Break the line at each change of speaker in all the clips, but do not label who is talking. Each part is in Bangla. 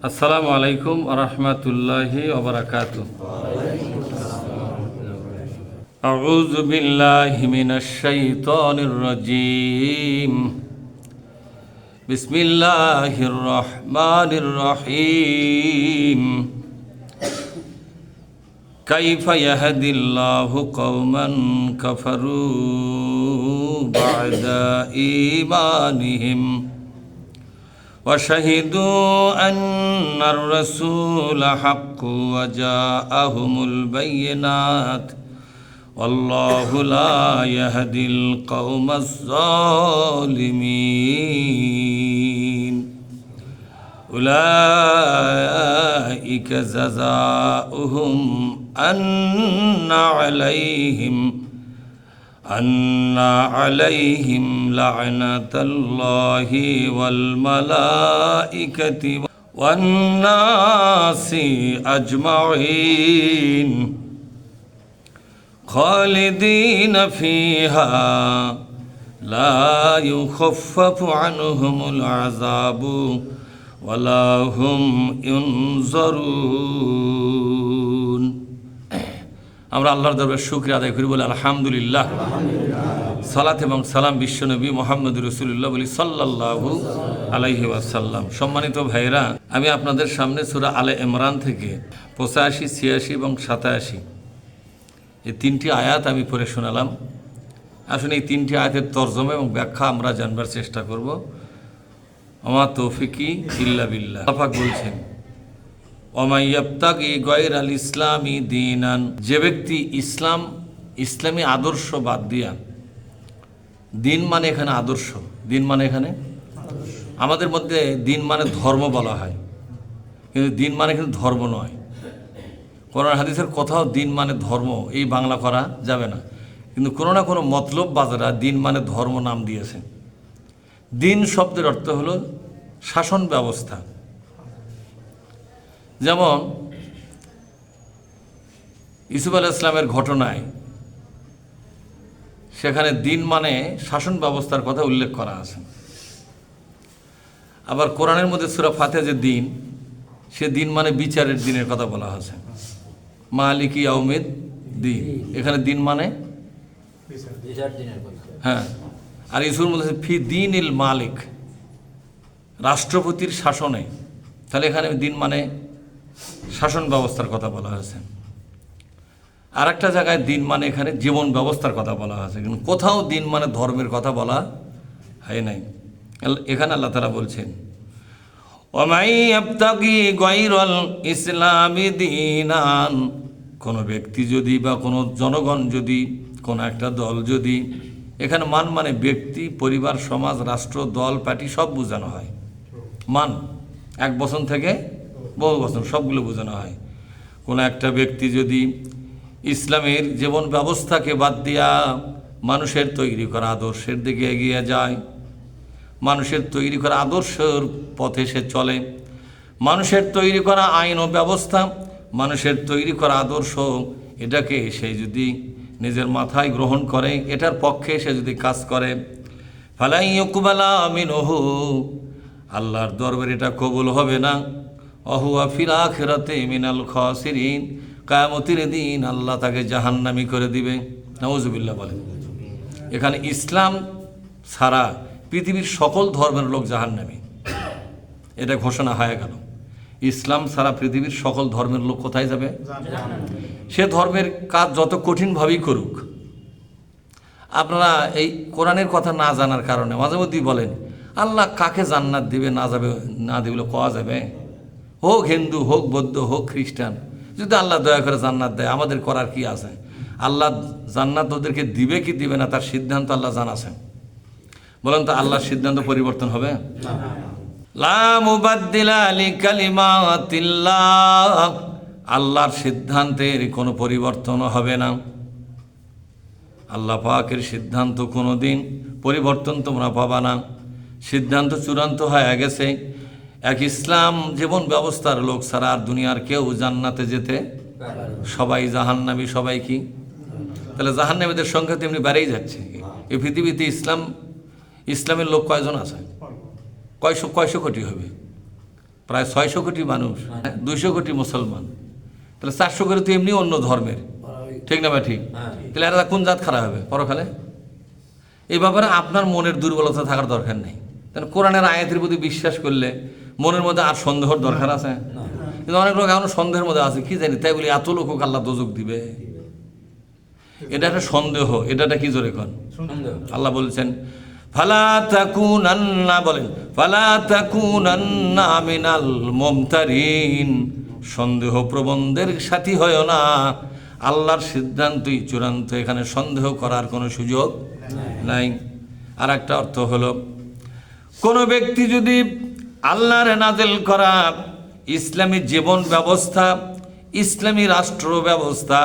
আসসালামু আলাইকুম ওয়া রাহমাতুল্লাহি ওয়া বারাকাতুহু। আউযু বিল্লাহি মিনাশ শাইতানির রাজীম। বিসমিল্লাহির রহমানির রহিম। কাইফা ইয়াহদিল্লাহু কওমান কাফারু বা'দা ঈমানিহিম وشهدوا أن الرسول حق وجاءهم البينات والله لا يهدي القوم الظالمين أولئك جزاؤهم أن عليهم لعنة الله والملائكة والناس أجمعين خالدين فيها لا يخفف عنهم العذاب ولا هم ينظرون। আমরা আল্লাহর দরবারে শুকরিয়া আদায় করি, বলি আলহামদুলিল্লাহ। সালাত এবং সালাম বিশ্বনবী মুহাম্মদ রাসূলুল্লাহ বলি সাল্লাল্লাহু আলাইহি ওয়াসাল্লাম। সম্মানিত ভাইরা, আমি আপনাদের সামনে সূরা আলে ইমরান থেকে 85, 86 এবং 87 এই তিনটি আয়াত আমি পড়ে শোনালাম। আসলে এই তিনটি আয়াতের তরজমা এবং ব্যাখ্যা আমরা জানবার চেষ্টা করব। আমা তৌফিকি ইল্লা বিল্লাহ। আল্লাহ পাক বলছেন, ওমাইয়াবতাগি গায়রাল ইসলামি দীনান, যে ব্যক্তি ইসলামী আদর্শ বাদ দিয়া, দিন মানে এখানে আদর্শ, দিন মানে এখানে আমাদের মধ্যে দিন মানে ধর্ম বলা হয়, কিন্তু দিন মানে কিন্তু ধর্ম নয়। কোরআন হাদিসের কোথাও দিন মানে ধর্ম এই বাংলা করা যাবে না, কিন্তু কোনো না কোনো মতলব বাজারা দিন মানে ধর্ম নাম দিয়েছে। দিন শব্দের অর্থ হলো শাসন ব্যবস্থা। যেমন ইউসুফ আলাইহিস সালামের ঘটনায় সেখানে দিন মানে শাসন ব্যবস্থার কথা উল্লেখ করা আছে। আবার কোরআনের মধ্যে সূরা ফাতিহা যে দিন, সে দিন মানে বিচারের দিনের কথা বলা হয়েছে, মালিকি ইয়াউমিদ দিন। এখানে দিন মানে হ্যাঁ, আর ইসুর মধ্যে ফি দিনিল মালিক, রাষ্ট্রপতির শাসনে। তাহলে এখানে দিন মানে শাসন ব্যবস্থার কথা বলা হয়েছে। আর একটা জায়গায় দিন মানে এখানে জীবন ব্যবস্থার কথা বলা হয়েছে, কিন্তু কোথাও দিন মানে ধর্মের কথা বলা হয় নাই। এখানে আল্লাহ তাআলা বলছেন, ওমাই ইয়াবতাগি গায়রাল ইসলামি দীনান, কোনো ব্যক্তি যদি বা কোনো জনগণ যদি, কোনো একটা দল যদি, এখানে মান মানে ব্যক্তি, পরিবার, সমাজ, রাষ্ট্র, দল, পার্টি সব বোঝানো হয়। মান এক বচন থেকে বহু বচন সবগুলো বোঝানো হয়। কোনো একটা ব্যক্তি যদি ইসলামের জীবন ব্যবস্থাকে বাদ দিয়া মানুষের তৈরি করা আদর্শের দিকে এগিয়ে যায়, মানুষের তৈরি করা আদর্শের পথে সে চলে, মানুষের তৈরি করা আইন ও ব্যবস্থা, মানুষের তৈরি করা আদর্শ, এটাকে সে যদি নিজের মাথায় গ্রহণ করে, এটার পক্ষে সে যদি কাজ করে, ফালাই ইউকবালা মিনহু, আল্লাহর দরবারে এটা কবুল হবে না। অহুয়া ফিল আখিরাতে মিনাল খাসিরিন, কিয়ামতের দিন আল্লাহ তাকে জাহান্নামী করে দিবে। নাউজুবিল্লাহ বলেন। এখানে ইসলাম ছাড়া পৃথিবীর সকল ধর্মের লোক জাহান্নামী, এটা ঘোষণা হয়ে গেল। ইসলাম ছাড়া পৃথিবীর সকল ধর্মের লোক কোথায় যাবে? সে ধর্মের কাজ যত কঠিনভাবেই করুক। আপনারা এই কোরআনের কথা না জানার কারণে মাঝে মধ্যেই বলেন, আল্লাহ কাকে জান্নাত দিবে, না যাবে, না দিবলে কওয়া যাবে? হোক হিন্দু, হোক বৌদ্ধ, হোক খ্রিস্টান, যদি আল্লাহ দয়া করে জান্নাত দেয়, আমাদের করার কি আছে? আল্লাহ জান্নাত ওদেরকে দিবে কি দিবে না তার সিদ্ধান্ত আল্লাহ জানাছেন। বলেন তো, আল্লাহর সিদ্ধান্ত পরিবর্তন হবে? লা মুবাদ্দিলা লিকালিমাতিল্লাহ, আল্লাহর সিদ্ধান্তের কোনো পরিবর্তন হবে না। আল্লাহ পাকের সিদ্ধান্ত কোনো দিন পরিবর্তন তোমরা পাবা না। সিদ্ধান্ত চূড়ান্ত হয়ে গেছে। এক ইসলাম জীবন ব্যবস্থার লোক ছাড়া আর দুনিয়ার কেউ জান্নাতে যেতে, সবাই জাহান্নামী। সবাই কি? তাহলে জাহান্নামীদের সংখ্যা তেমনি বেড়েই যাচ্ছে। এই পৃথিবীতে ইসলামের লোক কয়জন আছে? কয়শো কোটি হবে প্রায় 600 কোটি মানুষ, 200 কোটি মুসলমান, তাহলে 400 কোটি তো এমনি অন্য ধর্মের, ঠিক না ভাই? ঠিক। তাহলে এরা কোন জাত খারাপ হবে পরকালে? এই ব্যাপারে আপনার মনের দুর্বলতা থাকার দরকার নেই। কারণ কোরআনের আয়াতের প্রতি বিশ্বাস করলে মনের মধ্যে আর সন্দেহর দরকার আছে? কিন্তু অনেক লোক এখনো সন্দেহের মধ্যে আছে, কি জানি তাই বলি এত লোক আল্লাহ দোজক দিবে, এটা একটা সন্দেহ। এটা কি জোরে কন? আল্লাহ বলছেন ফালা তাকুনান্না, বলেন ফালা তাকুনান্না মিনাল মুমতারিন, সন্দেহ প্রবণদের সাথী হয় না। আল্লাহর সিদ্ধান্তই চূড়ান্ত, এখানে সন্দেহ করার কোনো সুযোগ নাই। আর একটা অর্থ হলো, কোনো ব্যক্তি যদি আল্লাহর নাযিল করা ইসলামী জীবন ব্যবস্থা, ইসলামী রাষ্ট্র ব্যবস্থা,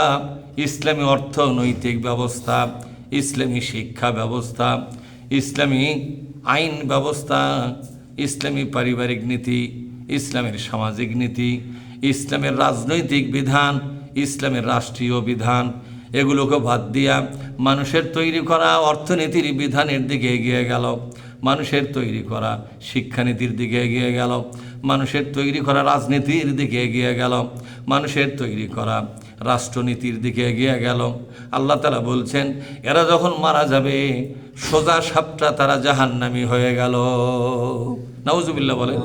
ইসলামী অর্থনৈতিক ব্যবস্থা, ইসলামী শিক্ষা ব্যবস্থা, ইসলামী আইন ব্যবস্থা, ইসলামী পারিবারিক নীতি, ইসলামের সামাজিক নীতি, ইসলামের রাজনৈতিক বিধান, ইসলামের রাষ্ট্রীয় বিধান, এগুলোকে বাদ দিয়া মানুষের তৈরি করা অর্থনীতির বিধানের দিকে এগিয়ে গেল, মানুষের তৈরি করা শিক্ষানীতির দিকে এগিয়ে গেল, মানুষের তৈরি করা রাজনীতির দিকে এগিয়ে গেল, মানুষের তৈরি করা রাষ্ট্রনীতির দিকে এগিয়ে গেল। আল্লাহ তাআলা বলছেন এরা যখন মারা যাবে সোজা সাপটা তারা জাহান্নামী হয়ে গেল। নাউজুবিল্লাহ বলেন।